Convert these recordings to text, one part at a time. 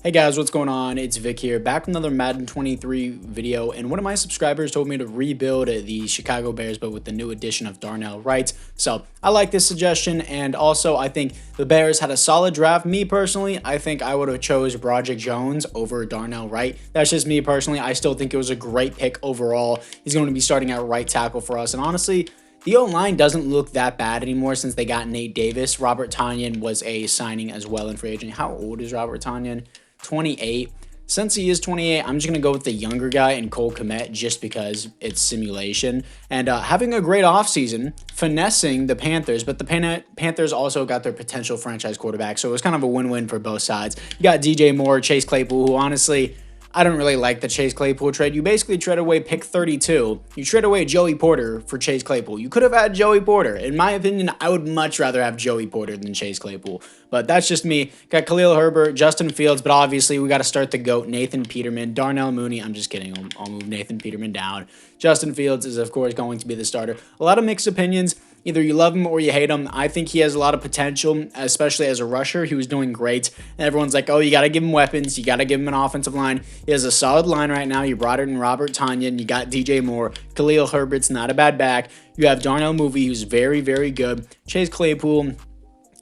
Hey guys, what's going on? It's Vic here, back with another Madden 23 video, and one of my subscribers told me to rebuild the Chicago Bears, but with the new addition of Darnell Wright. So I like this suggestion, and also I think the Bears had a solid draft. Me personally, I think I would have chose Broderick Jones over Darnell Wright. That's just me personally. I still think it was a great pick overall. He's going to be starting at right tackle for us, and honestly, the O-line doesn't look that bad anymore since they got Nate Davis. Robert Tonyan was a signing as well in free agent. How old is Robert Tonyan? 28. Since he is 28, I'm just going to go with the younger guy in Cole Kmet just because it's simulation. And having a great offseason, finessing the Panthers, but the Panthers also got their potential franchise quarterback, so it was kind of a win-win for both sides. You got DJ Moore, Chase Claypool, who honestly, I don't really like the Chase Claypool trade. You basically trade away pick 32. You trade away Joey Porter for Chase Claypool. You could have had Joey Porter. In my opinion, I would much rather have Joey Porter than Chase Claypool. But that's just me. Got Khalil Herbert, Justin Fields, but obviously we got to start the GOAT, Nathan Peterman, Darnell Mooney. I'm just kidding. I'll move Nathan Peterman down. Justin Fields is, of course, going to be the starter. A lot of mixed opinions. Either you love him or you hate him. I think he has a lot of potential, especially as a rusher. He was doing great. And everyone's like, oh, you got to give him weapons. You got to give him an offensive line. He has a solid line right now. You brought in Robert Tonyan. You got DJ Moore. Khalil Herbert's not a bad back. You have Darnell Mooney, who's very, very good. Chase Claypool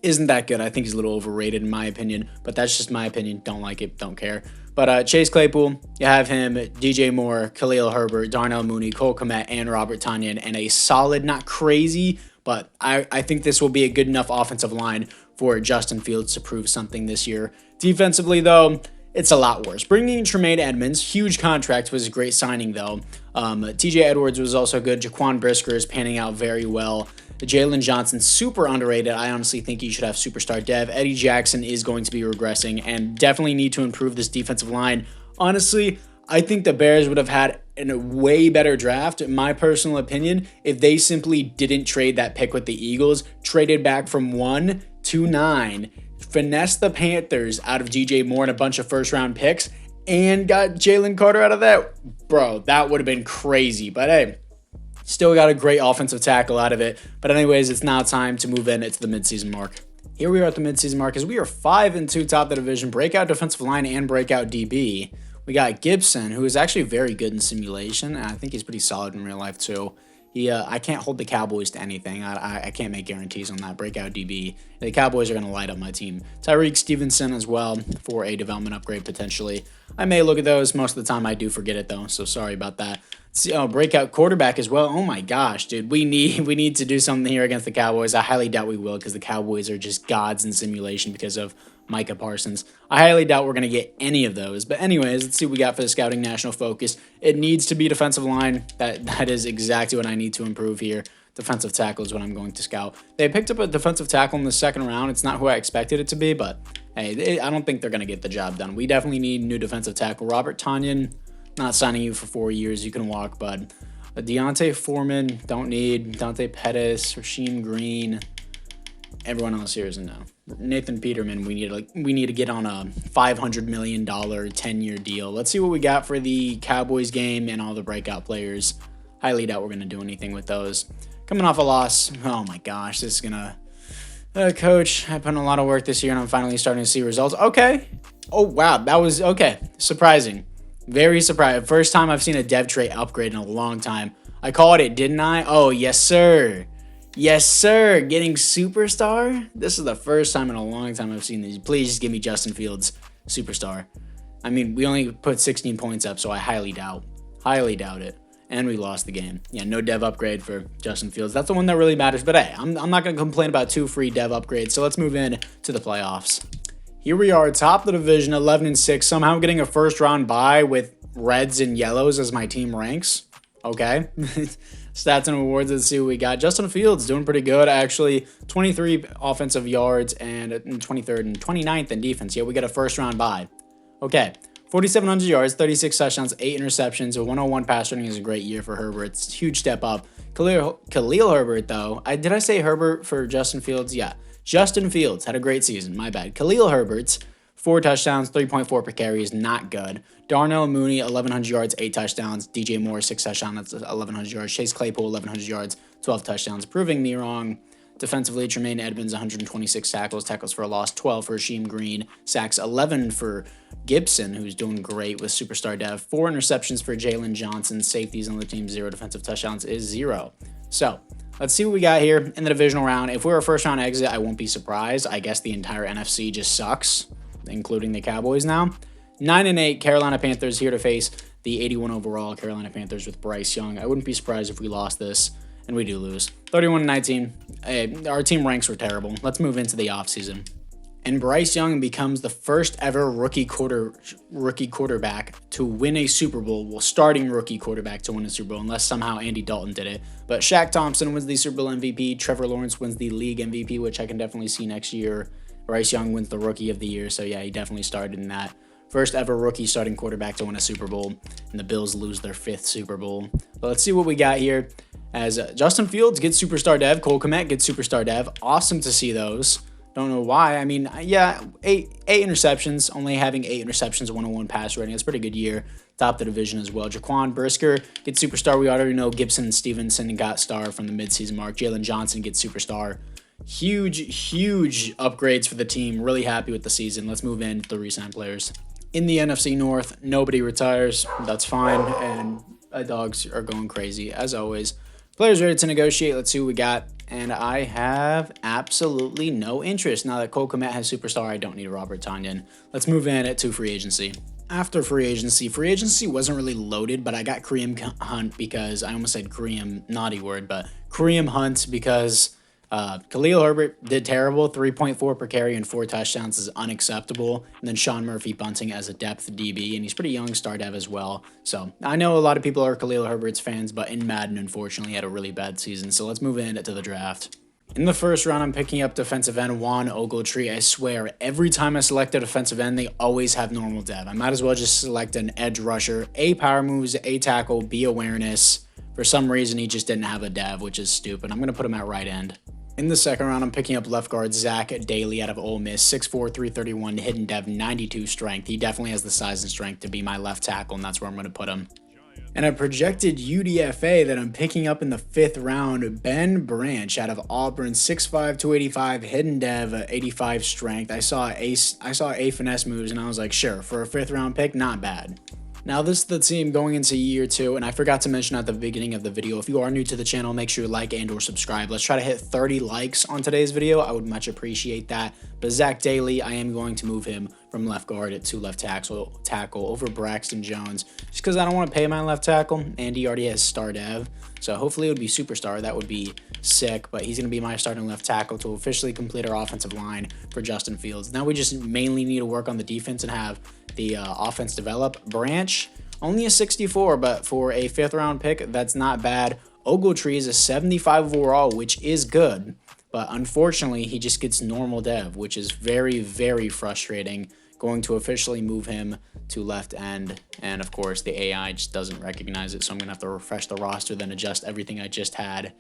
isn't that good. I think he's a little overrated in my opinion, but that's just my opinion. Don't like it, don't care. But Chase Claypool, you have him, DJ Moore, Khalil Herbert, Darnell Mooney, Cole Kmet, and Robert Tonyan, and a solid, not crazy, but I think this will be a good enough offensive line for Justin Fields to prove something this year. Defensively, though, it's a lot worse. Bringing in Tremaine Edmonds, huge contract, was a great signing, though. TJ Edwards was also good. Jaquan Brisker is panning out very well. Jalen Johnson, super underrated. I honestly think he should have superstar dev. Eddie Jackson is going to be regressing and definitely need to improve this defensive line. Honestly, I think the Bears would have had a way better draft, in my personal opinion, if they simply didn't trade that pick with the Eagles, traded back from 1 to 9, finessed the Panthers out of DJ Moore and a bunch of first-round picks, and got Jalen Carter out of that. Bro, that would have been crazy. But hey, still got a great offensive tackle out of it. But anyways, it's now time to move in. It's the midseason mark. Here we are at the midseason mark as we are 5-2 top of the division. Breakout defensive line and breakout DB. We got Gibson, who is actually very good in simulation, and I think he's pretty solid in real life too. I can't hold the Cowboys to anything. I can't make guarantees on that breakout DB. The Cowboys are going to light up my team. Tyreek Stevenson as well for a development upgrade potentially. I may look at those. Most of the time I do forget it though, so sorry about that. Breakout quarterback as well. Oh my gosh, dude. We need to do something here against the Cowboys. I highly doubt we will because the Cowboys are just gods in simulation because of Micah Parsons. I highly doubt we're going to get any of those. But anyways, let's see what we got for the Scouting National Focus. It needs to be defensive line. That is exactly what I need to improve here. Defensive tackle is what I'm going to scout. They picked up a defensive tackle in the second round. It's not who I expected it to be, but hey, I don't think they're going to get the job done. We definitely need new defensive tackle. Robert Tonyan, not signing you for 4 years. You can walk, bud. Deontay Foreman, don't need. Dante Pettis, Rasheem Green. Everyone else here is a no. Nathan Peterman, we need to get on a $500 million 10-year deal. Let's see what we got for the Cowboys game and all the breakout players. Highly doubt we're going to do anything with those. Coming off a loss. Oh my gosh, this is going to... Coach, I put in a lot of work this year and I'm finally starting to see results. Okay. Oh, wow. That was... Okay. Surprising. Very surprising. First time I've seen a dev trait upgrade in a long time. I called it, didn't I? Oh, yes, sir. Yes, sir. Getting superstar? This is the first time in a long time I've seen these. Please just give me Justin Fields superstar. I mean, we only put 16 points up, so I highly doubt it. And we lost the game. Yeah, no dev upgrade for Justin Fields. That's the one that really matters. But hey, I'm not going to complain about 2 free dev upgrades. So let's move in to the playoffs. Here we are, top of the division, 11-6. Somehow getting a first-round bye with reds and yellows as my team ranks. Okay. Stats and awards, let's see what we got. Justin Fields doing pretty good, actually. 23 offensive yards and 23rd and 29th in defense. Yeah, we got a first-round bye. Okay. 4,700 yards, 36 touchdowns, 8 interceptions, a 101 pass rating is a great year for Herbert. It's a huge step up. Khalil Herbert, though. Did I say Herbert for Justin Fields? Yeah. Justin Fields had a great season. My bad. Khalil Herbert's 4 touchdowns, 3.4 per carry is not good. Darnell Mooney, 1,100 yards, 8 touchdowns. DJ Moore, 6 touchdowns, that's 1,100 yards. Chase Claypool, 1,100 yards, 12 touchdowns. Proving me wrong. Defensively, Tremaine Edmonds, 126 tackles for a loss, 12 for Rasheem Green, sacks 11 for Gibson, who's doing great with superstar dev, 4 interceptions for Jalen Johnson, safeties on the team, 0 defensive touchdowns is 0. So let's see what we got here in the divisional round. If we're a first round exit, I won't be surprised. I guess the entire NFC just sucks, including the Cowboys now. 9-8 Carolina Panthers here to face the 81 overall Carolina Panthers with Bryce Young. I wouldn't be surprised if we lost this, and we do lose. 31-19. Our team ranks were terrible. Let's move into the offseason. And Bryce Young becomes the first ever rookie quarterback to win a Super Bowl. Well, starting rookie quarterback to win a Super Bowl, unless somehow Andy Dalton did it. But Shaq Thompson wins the Super Bowl MVP. Trevor Lawrence wins the league MVP, which I can definitely see next year. Bryce Young wins the Rookie of the Year, so yeah, he definitely started in that. First ever rookie starting quarterback to win a Super Bowl, and the Bills lose their 5th Super Bowl. But let's see what we got here. As Justin Fields gets Superstar Dev, Cole Kmet gets Superstar Dev. Awesome to see those. Don't know why. I mean, yeah, eight interceptions, only having 8 interceptions, 101 pass rating. That's a pretty good year. Top the division as well. Jaquan Brisker gets Superstar. We already know Gibson and Stevenson got star from the midseason mark. Jalen Johnson gets Superstar. Huge upgrades for the team. Really happy with the season. Let's move into the recent players. In the NFC North, nobody retires. That's fine, and dogs are going crazy, as always. Players ready to negotiate. Let's see what we got. And I have absolutely no interest. Now that Cole Kmet has Superstar, I don't need Robert Tonyan. Let's move in to free agency. After free agency wasn't really loaded, but I got Kareem Hunt because, I almost said Kareem, naughty word, but Kareem Hunt because Khalil Herbert did terrible. 3.4 per carry and 4 touchdowns is unacceptable. And then Sean Murphy Bunting as a depth DB, and he's pretty young, star dev as well. So I know a lot of people are Khalil Herbert's fans, but in Madden, unfortunately, he had a really bad season. So let's move into the draft. In the first round, I'm picking up defensive end Juan Ogletree. I swear, every time I select a defensive end, they always have normal dev. I might as well just select an edge rusher, A, power moves, A, tackle, B, awareness. For some reason, he just didn't have a dev, which is stupid. I'm going to put him at right end. In the second round, I'm picking up left guard Zach Daly out of Ole Miss, 6'4", 331, hidden dev, 92 strength. He definitely has the size and strength to be my left tackle, and that's where I'm going to put him. And a projected UDFA that I'm picking up in the 5th round, Ben Branch out of Auburn, 6'5", 285, hidden dev, 85 strength. I saw A finesse moves, and I was like, sure, for a 5th round pick, not bad. Now, this is the team going into year 2, and I forgot to mention at the beginning of the video, if you are new to the channel, make sure you like and or subscribe. Let's try to hit 30 likes on today's video. I would much appreciate that. But Zach Daly, I am going to move him from left guard to left tackle over Braxton Jones, just because I don't want to pay my left tackle, and he already has star dev. So hopefully it would be superstar. That would be sick, but he's going to be my starting left tackle to officially complete our offensive line for Justin Fields. Now we just mainly need to work on the defense and have the offense develop. Branch, only a 64, but for a 5th round pick, that's not bad. Ogletree is a 75 overall, which is good, but unfortunately, he just gets normal dev, which is very frustrating. Going to officially move him to left end, and of course, the AI just doesn't recognize it, so I'm going to have to refresh the roster, then adjust everything I just had.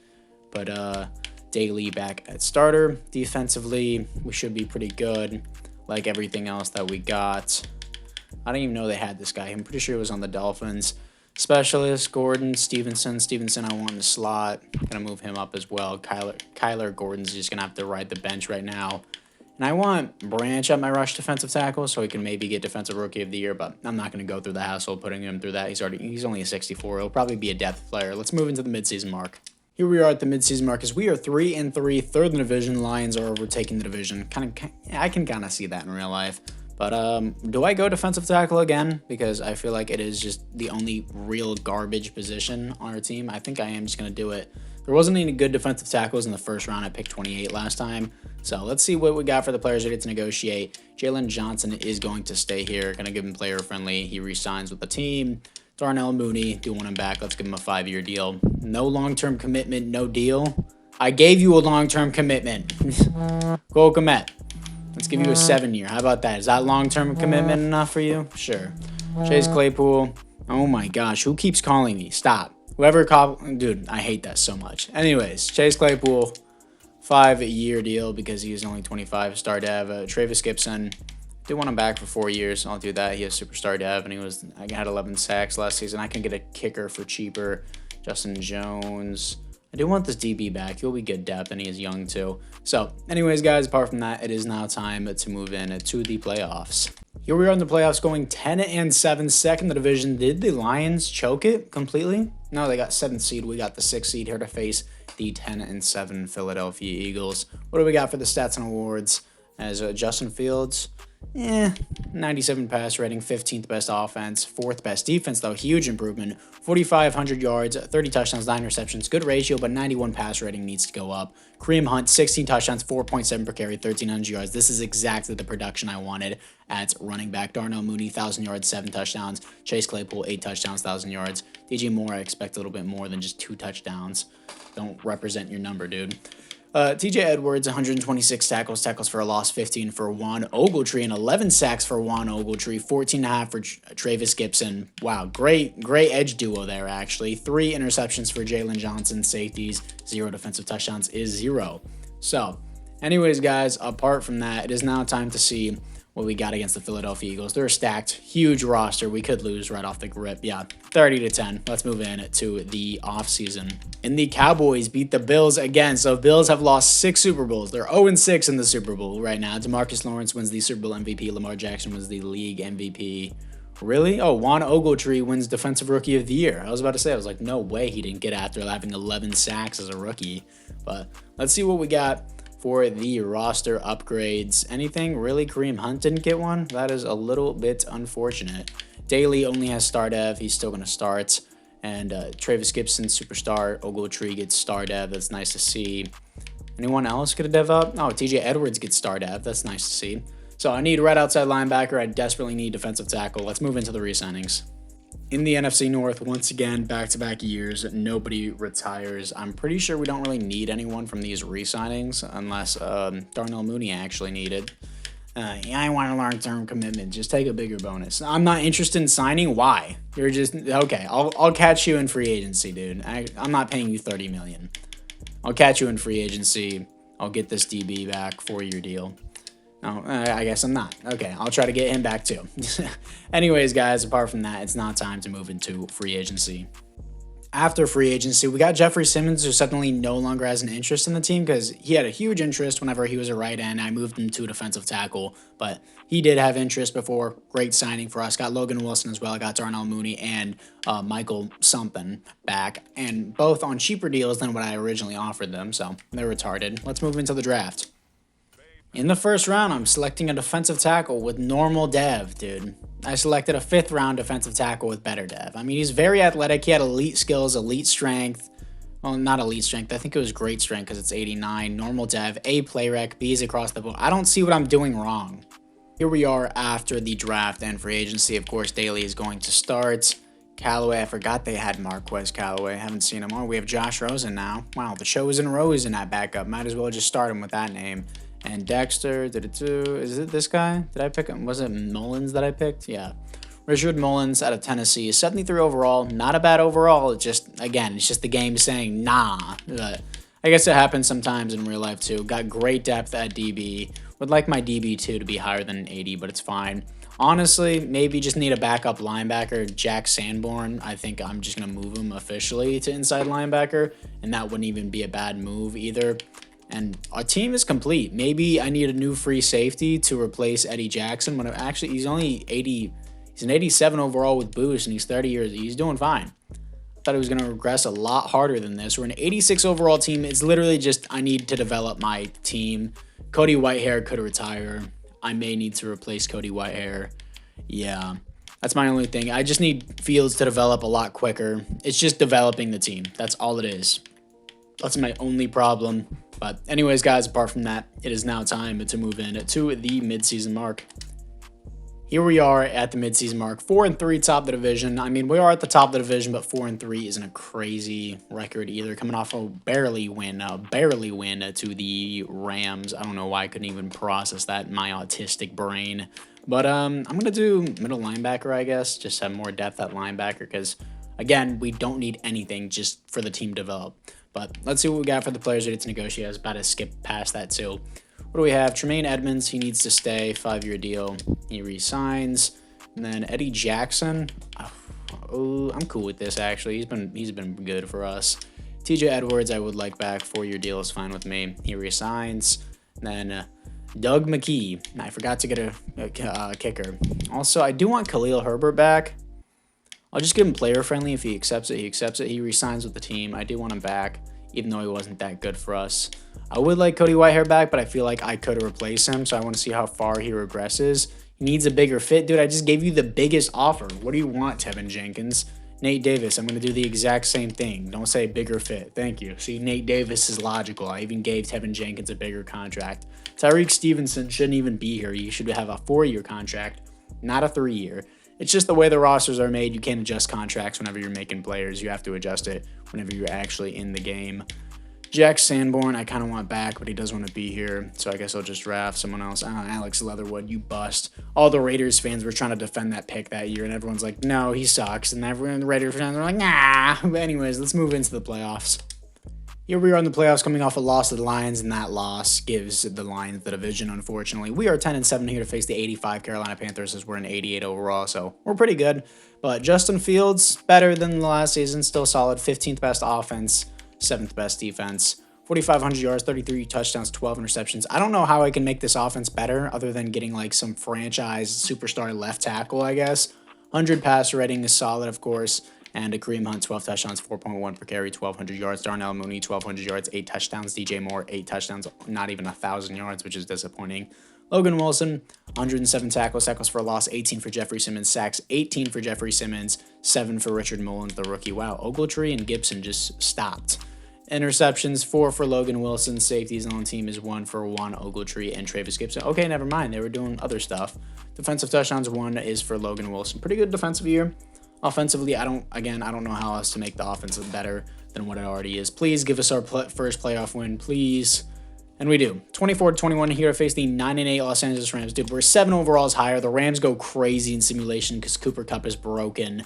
But Daly back at starter. Defensively, we should be pretty good, like everything else that we got. I didn't even know they had this guy. I'm pretty sure it was on the Dolphins. Specialist, Gordon, Stevenson. Stevenson, I want in the slot. Gonna move him up as well. Kyler Gordon's just gonna have to ride the bench right now. And I want Branch at my rush defensive tackle so he can maybe get defensive rookie of the year, but I'm not gonna go through the hassle putting him through that. He's only a 64. He'll probably be a depth player. Let's move into the midseason mark. Here we are at the midseason mark as we are 3-3, 3rd in the division. Lions are overtaking the division. I can kind of see that in real life. But do I go defensive tackle again? Because I feel like it is just the only real garbage position on our team. I think I am just going to do it. There wasn't any good defensive tackles in the first round. I picked 28 last time. So let's see what we got for the players ready to negotiate. Jalen Johnson is going to stay here. Going to give him player friendly. He re-signs with the team. Darnell Mooney, do want him back. Let's give him a 5-year deal. No long-term commitment, no deal. I gave you a long-term commitment. Cole Kmet. Let's give you a 7-year. How about that? Is that long-term commitment enough for you? Sure. Chase Claypool. Oh my gosh, who keeps calling me? Stop. Whoever called, dude, I hate that so much. Anyways, Chase Claypool, 5-year deal because he was only 25 star dev. Travis Gibson, do want him back for 4 years. I'll do that. He has superstar dev, and I had 11 sacks last season. I can get a kicker for cheaper. Justin Jones. I do want this DB back. He'll be good depth, and he is young too. So anyways, guys, apart from that, it is now time to move in to the playoffs. Here we are in the playoffs going 10-7, second in the division. Did the Lions choke it completely? No, they got 7th seed. We got the 6th seed here to face the 10-7 Philadelphia Eagles. What do we got for the stats and awards? As Justin Fields, 97 pass rating, 15th best offense, 4th best defense, though, huge improvement. 4,500 yards, 30 touchdowns, 9 receptions, good ratio, but 91 pass rating needs to go up. Kareem Hunt, 16 touchdowns, 4.7 per carry, 1,300 yards. This is exactly the production I wanted at running back. Darnell Mooney, 1,000 yards, 7 touchdowns. Chase Claypool, 8 touchdowns, 1,000 yards. DJ Moore, I expect a little bit more than just 2 touchdowns. Don't represent your number, dude. TJ Edwards, 126 tackles for a loss, 15 for Juan Ogletree, and 11 sacks for Juan Ogletree, 14.5 for Travis Gibson. Wow, great edge duo there, actually. 3 interceptions for Jalen Johnson, safeties, 0 defensive touchdowns is 0. So, anyways, guys, apart from that, it is now time to see what we got against the Philadelphia Eagles. They're a stacked, huge roster. We could lose right off the rip. Yeah, 30-10. Let's move in to the offseason. And the Cowboys beat the Bills again. So Bills have lost 6 Super Bowls. They're 0-6 in the Super Bowl right now. DeMarcus Lawrence wins the Super Bowl MVP. Lamar Jackson wins the league MVP. Really? Oh, Juan Ogletree wins Defensive Rookie of the Year. I was about to say, I was like, no way he didn't get after having 11 sacks as a rookie. But let's see what we got for the roster upgrades. Anything? Really? Kareem Hunt didn't get one? That is a little bit unfortunate. Daly only has star dev. He's still going to start. And Travis Gibson, superstar. Ogletree gets star dev. That's nice to see. Anyone else get a dev up? Oh, TJ Edwards gets star dev. That's nice to see. So I need right outside linebacker. I desperately need defensive tackle. Let's move into the re-signings. In the NFC North, once again, back-to-back years, nobody retires. I'm pretty sure we don't really need anyone from these re-signings unless Darnell Mooney actually needed. Yeah, I want a long-term commitment. Just take a bigger bonus. I'm not interested in signing. Why? You're just okay. I'll catch you in free agency, dude. I'm not paying you $30 million. I'll catch you in free agency. I'll get this DB back, 4-year deal. No, I guess I'm not. Okay, I'll try to get him back too. Anyways, guys, apart from that, it's now time to move into free agency. After free agency, we got Jeffrey Simmons, who suddenly no longer has an interest in the team because he had a huge interest whenever he was a right end. I moved him to a defensive tackle, but he did have interest before. Great signing for us. Got Logan Wilson as well. I got Darnell Mooney and Michael something back, and both on cheaper deals than what I originally offered them, so they're retarded. Let's move into the draft. In the first round, I'm selecting a defensive tackle with normal dev, dude. I selected a 5th round defensive tackle with better dev. I mean, he's very athletic. He had elite skills, elite strength. Well, not elite strength. I think it was great strength because it's 89. Normal dev, A play rec, B's across the board. I don't see what I'm doing wrong. Here we are after the draft and free agency. Of course, Daly is going to start. Callaway, I forgot they had Marquez Callaway. Haven't seen him. Oh, we have Josh Rosen now. Wow, the show is in Rosen at backup. Might as well just start him with that name. And Dexter, is it this guy? Did I pick him? Was it Mullins that I picked? Yeah. Richard Mullins out of Tennessee. 73 overall. Not a bad overall. It's just, again, it's just the game saying nah. But I guess it happens sometimes in real life too. Got great depth at DB. Would like my DB2 to be higher than an 80, but it's fine. Honestly, maybe just need a backup linebacker, Jack Sanborn. I think I'm just going to move him officially to inside linebacker, and that wouldn't even be a bad move either. And our team is complete. Maybe I need a new free safety to replace Eddie Jackson. When actually, he's only 80. He's an 87 overall with boost, and he's 30 years. He's doing fine. I thought he was going to regress a lot harder than this. We're an 86 overall team. It's literally just I need to develop my team. Cody Whitehair could retire. I may need to replace Cody Whitehair. Yeah, that's my only thing. I just need Fields to develop a lot quicker. It's just developing the team. That's all it is. That's my only problem. But anyways, guys, apart from that, it is now time to move in to the midseason mark. Here we are at the midseason mark, 4-3 top of the division. I mean, we are at the top of the division, but 4-3 isn't a crazy record either. Coming off a barely win to the Rams. I don't know why I couldn't even process that in my autistic brain. But I'm gonna do middle linebacker, I guess. Just have more depth at linebacker because, again, we don't need anything just for the team to develop. But let's see what we got for the players ready to negotiate. I was about to skip past that too. What do we have? Tremaine Edmonds, he needs to stay, 5-year deal. He resigns. And then Eddie Jackson. Oh, I'm cool with this actually. He's been good for us. TJ Edwards, I would like back. 4-year deal is fine with me. He resigns. Then Doug McKee. I forgot to get a kicker. Also, I do want Khalil Herbert back. I'll just give him player friendly. If he accepts it, he accepts it. He resigns with the team. I do want him back, even though he wasn't that good for us. I would like Cody Whitehair back, but I feel like I could replace him, so I want to see how far he regresses. He needs a bigger fit. Dude, I just gave you the biggest offer. What do you want, Tevin Jenkins? Nate Davis, I'm going to do the exact same thing. Don't say bigger fit. Thank you. See, Nate Davis is logical. I even gave Tevin Jenkins a bigger contract. Tyreek Stevenson shouldn't even be here. You should have a 4-year contract, not a 3-year. It's just the way the rosters are made. You can't adjust contracts whenever you're making players. You have to adjust it whenever you're actually in the game. Jack Sanborn, I kind of want back, but he does want to be here, so I guess I'll just draft someone else. I don't know, Alex Leatherwood, you bust. All the Raiders fans were trying to defend that pick that year, and everyone's like, no, he sucks. And everyone, the Raiders fans were like, nah. But anyways, let's move into the playoffs. Here we are in the playoffs coming off a loss to the Lions, and that loss gives the Lions the division, unfortunately. We are 10-7 here to face the 85 Carolina Panthers as we're an 88 overall, so we're pretty good. But Justin Fields, better than the last season, still solid. 15th best offense, 7th best defense. 4,500 yards, 33 touchdowns, 12 interceptions. I don't know how I can make this offense better other than getting like some franchise superstar left tackle, I guess. 100 passer rating is solid, of course. And a Kareem Hunt, 12 touchdowns, 4.1 per carry, 1,200 yards. Darnell Mooney, 1,200 yards, 8 touchdowns. DJ Moore, 8 touchdowns, not even 1,000 yards, which is disappointing. Logan Wilson, 107 tackles for a loss, 18 for Jeffrey Simmons, sacks, 18 for Jeffrey Simmons, 7 for Richard Mullins, the rookie. Wow, Ogletree and Gibson just stopped. Interceptions, 4 for Logan Wilson. Safeties on the team is 1 for Juan Ogletree and Travis Gibson. Okay, never mind. They were doing other stuff. Defensive touchdowns, 1 is for Logan Wilson. Pretty good defensive year. Offensively, I don't know how else to make the offense better than what it already is. Please give us our first playoff win, please. And we do. 24-21 here to face the 9-8 Los Angeles Rams. Dude, we're 7 overalls higher. The Rams go crazy in simulation because Cooper Kupp is broken.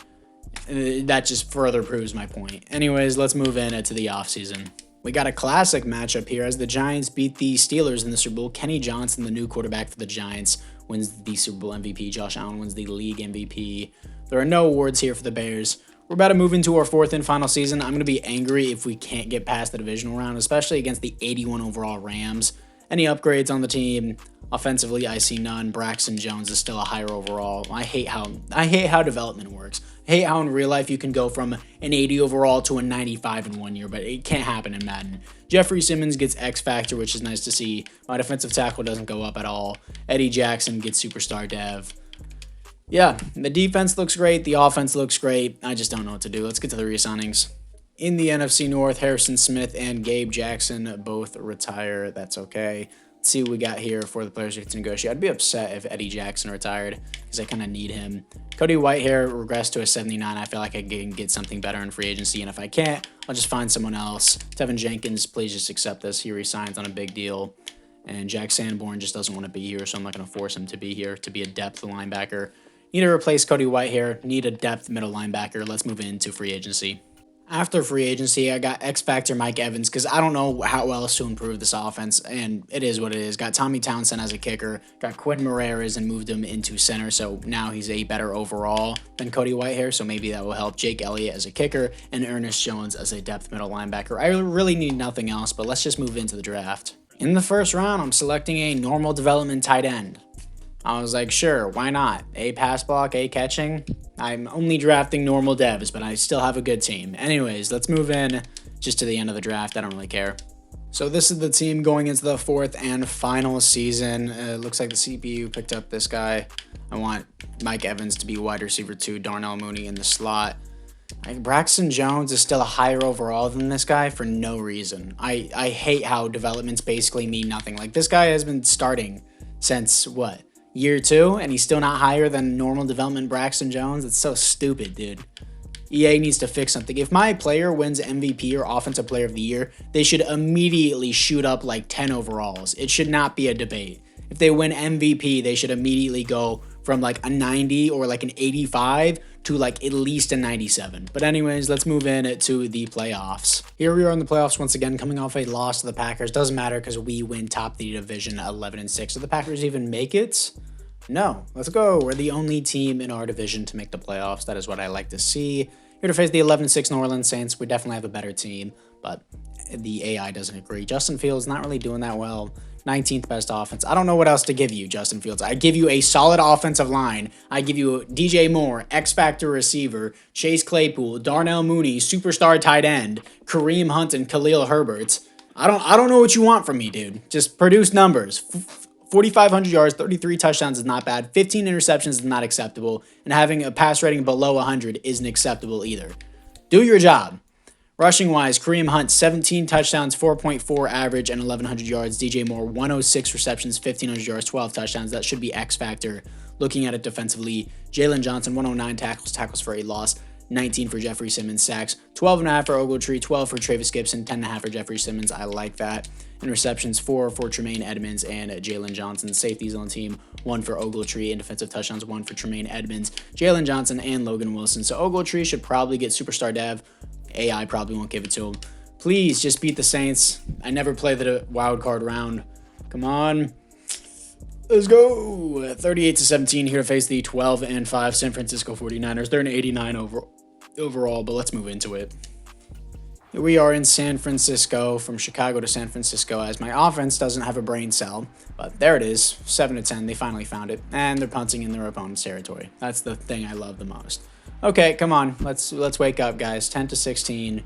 That just further proves my point. Anyways, let's move into the offseason. We got a classic matchup here as the Giants beat the Steelers in the Super Bowl. Kenny Johnson, the new quarterback for the Giants, wins the Super Bowl MVP. Josh Allen wins the league MVP. There are no awards here for the Bears. We're about to move into our 4th and final season. I'm going to be angry if we can't get past the divisional round, especially against the 81 overall Rams. Any upgrades on the team? Offensively, I see none. Braxton Jones is still a higher overall. I hate how development works. I hate how in real life you can go from an 80 overall to a 95 in 1 year, but it can't happen in Madden. Jeffrey Simmons gets X Factor, which is nice to see. My defensive tackle doesn't go up at all. Eddie Jackson gets Superstar Dev. Yeah, the defense looks great. The offense looks great. I just don't know what to do. Let's get to the re-signings. In the NFC North, Harrison Smith and Gabe Jackson both retire. That's okay. Let's see what we got here for the players who get to negotiate. I'd be upset if Eddie Jackson retired because I kind of need him. Cody Whitehair regressed to a 79. I feel like I can get something better in free agency, and if I can't, I'll just find someone else. Tevin Jenkins, please just accept this. He resigns on a big deal. And Jack Sanborn just doesn't want to be here, so I'm not going to force him to be here to be a depth linebacker. Need to replace Cody Whitehair. Need a depth middle linebacker. Let's move into free agency. After free agency, I got X Factor Mike Evans because I don't know how else to improve this offense, and it is what it is. Got Tommy Townsend as a kicker, got Quinn Moreras and moved him into center, so now he's a better overall than Cody Whitehair, so maybe that will help. Jake Elliott as a kicker and Ernest Jones as a depth middle linebacker. I really need nothing else, but let's just move into the draft. In the first round, I'm selecting a normal development tight end. I was like, sure, why not? A pass block, A catching. I'm only drafting normal devs, but I still have a good team. Anyways, let's move in just to the end of the draft. I don't really care. So this is the team going into the 4th and final season. Looks like the CPU picked up this guy. I want Mike Evans to be wide receiver 2, Darnell Mooney in the slot. Braxton Jones is still a higher overall than this guy for no reason. I hate how developments basically mean nothing. Like, this guy has been starting since, what, year 2, and he's still not higher than normal development Braxton Jones? It's so stupid, dude. EA needs to fix something. If my player wins MVP or Offensive Player of the Year, they should immediately shoot up like 10 overalls. It should not be a debate. If they win MVP, they should immediately go from like a 90 or like an 85 to like at least a 97. But anyways, let's move in to the playoffs. Here we are in the playoffs once again, coming off a loss to the Packers. Doesn't matter because we win top of the division 11-6. Do the Packers even make it? No. Let's go. We're the only team in our division to make the playoffs. That is what I like to see. Here to face the 11-6 New Orleans Saints. We definitely have a better team, but the AI doesn't agree. Justin Fields not really doing that well. 19th best offense. I don't know what else to give you, Justin Fields. I give you a solid offensive line. I give you DJ Moore, X Factor receiver, Chase Claypool, Darnell Mooney, superstar tight end, Kareem Hunt, and Khalil Herbert. I don't know what you want from me, dude. Just produce numbers. 4,500 yards, 33 touchdowns is not bad. 15 interceptions is not acceptable. And having a pass rating below 100 isn't acceptable either. Do your job. Rushing wise, Kareem Hunt, 17 touchdowns, 4.4 average, and 1,100 yards. DJ Moore, 106 receptions, 1,500 yards, 12 touchdowns. That should be X factor. Looking at it defensively, Jalen Johnson, 109 tackles for a loss, 19 for Jeffrey Simmons, sacks, 12.5 for Ogletree, 12 for Travis Gibson, 10.5 for Jeffrey Simmons. I like that. And receptions, 4 for Tremaine Edmonds and Jalen Johnson. Safeties on the team, 1 for Ogletree, and defensive touchdowns, 1 for Tremaine Edmonds, Jalen Johnson, and Logan Wilson. So Ogletree should probably get superstar dev. AI probably won't give it to him. Please just beat the Saints. I never play the wild card round. Come on. Let's go. 38-17 here to face the 12-5 San Francisco 49ers. They're an 89 overall, but let's move into it. Here we are in San Francisco, from Chicago to San Francisco, as my offense doesn't have a brain cell. But there it is, 7-10. They finally found it, and they're punting in their opponent's territory. That's the thing I love the most. Okay, come on. Let's wake up, guys. 10-16.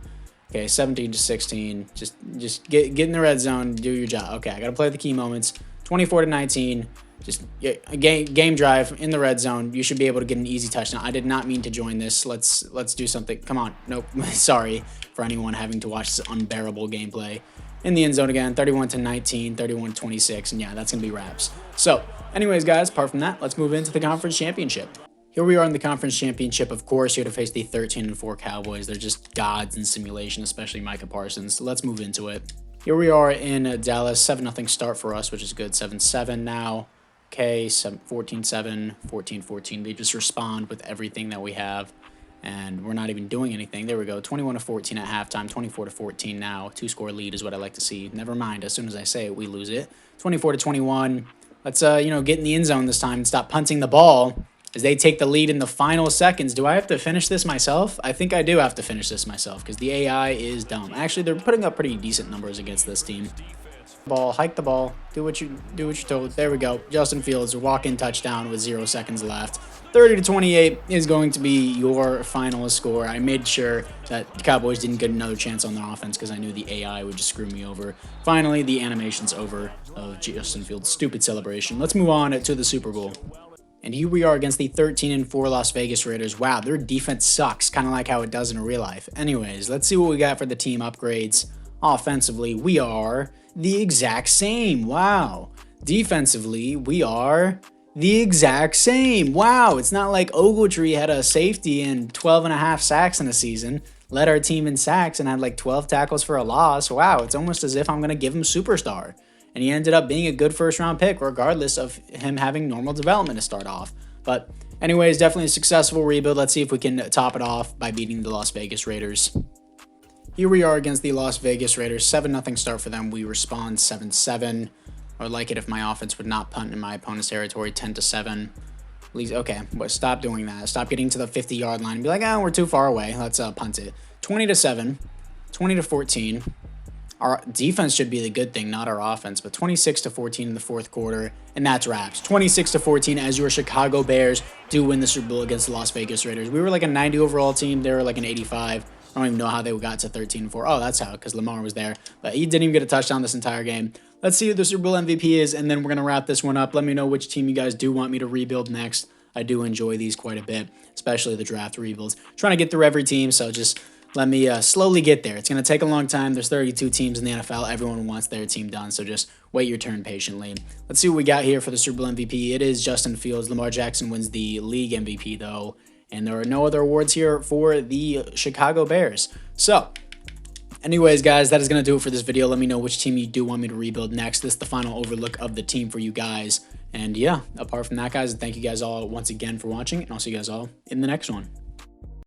Okay, 17-16. Just get in the red zone. Do your job. Okay, I gotta play the key moments. 24-19. Just a game drive in the red zone. You should be able to get an easy touchdown. I did not mean to join this. Let's do something. Come on. Nope. Sorry for anyone having to watch this unbearable gameplay. In the end zone again. 31-19. 31-26. And yeah, that's gonna be wraps. So, anyways, guys. Apart from that, let's move into the conference championship. Here we are in the conference championship, of course, here to face the 13-4 Cowboys. They're just gods in simulation, especially Micah Parsons. So let's move into it. Here we are in Dallas, 7-0 start for us, which is good. 7-7 now. Okay, 14-7, 14-14. They just respond with everything that we have, and we're not even doing anything. There we go. 21-14 at halftime, 24-14 now. 2-score lead is what I like to see. Never mind. As soon as I say it, we lose it. 24-21. Let's get in the end zone this time and stop punting the ball. As they take the lead in the final seconds. Do I have to finish this myself? I think I do have to finish this myself because the AI is dumb. Actually, they're putting up pretty decent numbers against this team. Ball, hike the ball, do what you're told. There we go. Justin Fields, walk-in touchdown with 0 seconds left. 30-28 is going to be your final score. I made sure that the Cowboys didn't get another chance on their offense because I knew the AI would just screw me over. Finally, the animation's over of Justin Fields' stupid celebration. Let's move on to the Super Bowl. And here we are against the 13-4 Las Vegas Raiders. Wow, their defense sucks, kind of like how it does in real life. Anyways, let's see what we got for the team upgrades. Offensively, we are the exact same. Wow. Defensively, we are the exact same. Wow, it's not like Ogletree had a safety and 12.5 sacks in a season, led our team in sacks, and had like 12 tackles for a loss. Wow, it's almost as if I'm going to give him superstar. And he ended up being a good first-round pick, regardless of him having normal development to start off. But anyways, definitely a successful rebuild. Let's see if we can top it off by beating the Las Vegas Raiders. Here we are against the Las Vegas Raiders. 7-0 start for them. We respond 7-7. I would like it if my offense would not punt in my opponent's territory. 10-7. Okay, but stop doing that. Stop getting to the 50-yard line and be like, oh, we're too far away. Let's punt it. 20-7. 20-14. Our defense should be the good thing, not our offense, but 26-14 in the fourth quarter, and that's wraps. 26-14 as your Chicago Bears do win the Super Bowl against the Las Vegas Raiders. We were like a 90 overall team. They were like an 85. I don't even know how they got to 13-4. Oh, that's how, because Lamar was there. But he didn't even get a touchdown this entire game. Let's see who the Super Bowl MVP is, and then we're going to wrap this one up. Let me know which team you guys do want me to rebuild next. I do enjoy these quite a bit, especially the draft rebuilds. Trying to get through every team, so just let me slowly get there. It's going to take a long time. There's 32 teams in the NFL. Everyone wants their team done, so just wait your turn patiently. Let's see what we got here for the Super Bowl MVP. It is Justin Fields. Lamar Jackson wins the league MVP, though, and there are no other awards here for the Chicago Bears. So, anyways, guys, that is going to do it for this video. Let me know which team you do want me to rebuild next. This is the final overlook of the team for you guys. And yeah, apart from that, guys, thank you guys all once again for watching, and I'll see you guys all in the next one.